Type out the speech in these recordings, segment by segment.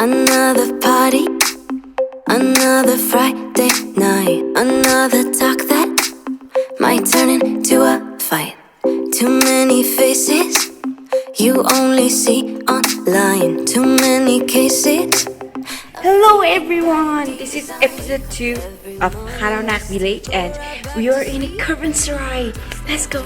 Another party, another Friday night, another talk that might turn into a fight. Too many faces you only see online, too many cases. Hello everyone, this is episode 2 of Kharanagh village and we are in Caravanserai. Let's go.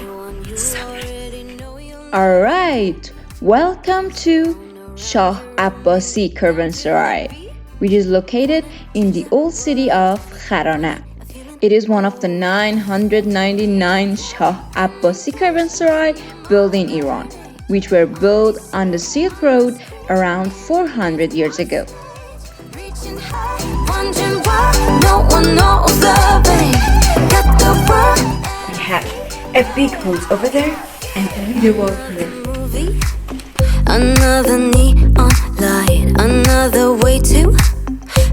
Alright, welcome to Shah Abbasi Caravanserai, which is located in the old city of Kharanagh. It is one of the 999 Shah Abbasi Caravanserai built in Iran, which were built on the Silk Road around 400 years ago. We have a big house over there and a little wall here. Another neon light, another way to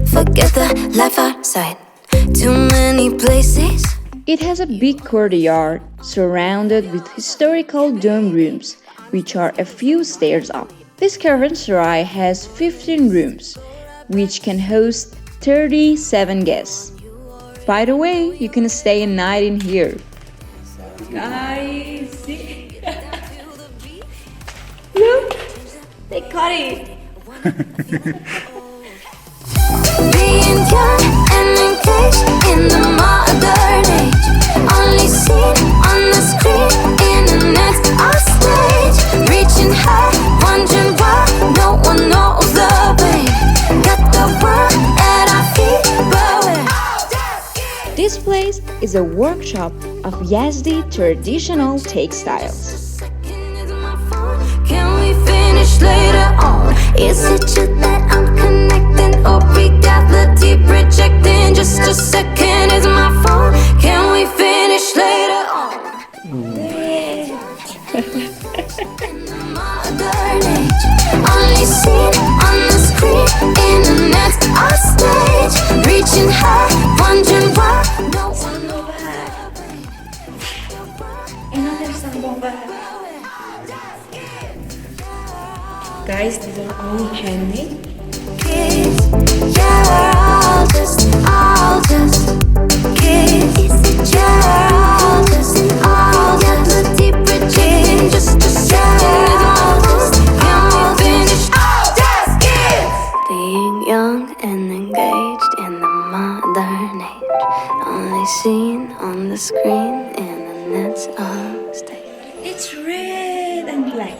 forget the life outside. Too many places. It has a big courtyard surrounded with historical dome rooms, which are a few stairs up. This caravanserai has 15 rooms, which can host 37 guests. By the way, you can stay a night in here. Guys, see? Look, they cut it. Being young and engaged in the modern age, only seen on the screen, internet or stage. Reaching high, wondering why no one knows the way. Got the world at our feet, but we're This place is a workshop of Yazdi traditional textiles. Can we finish later on? Is it you that I'm connecting or reality projecting? Just a second, is my phone? Can we finish later on? In the modern age, only seen on the screen, internet or stage. Reaching high, wondering why no one knows. Another song bomba. Guys, these are all handmade. Kids, yeah, we're all just kids. Yeah, we're all just deep rejecting. Just a second, can we finish? All just kids. Being young and engaged in the modern age, only seen on the screen, internet's on stage. It's red and black.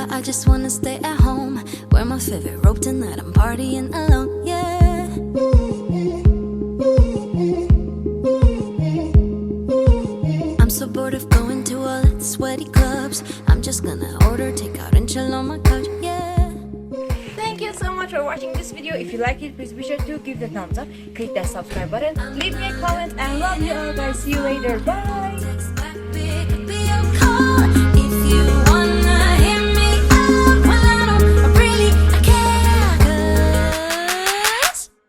I just wanna stay at home, wear my favorite robe tonight, I'm partying alone, yeah. I'm so bored of going to all the sweaty clubs, I'm just gonna order takeout and chill on my couch, yeah. Thank you so much for watching this video. If you like it, please be sure to give the thumbs up, click that subscribe button, leave me a comment, and love you all guys. See you later, bye.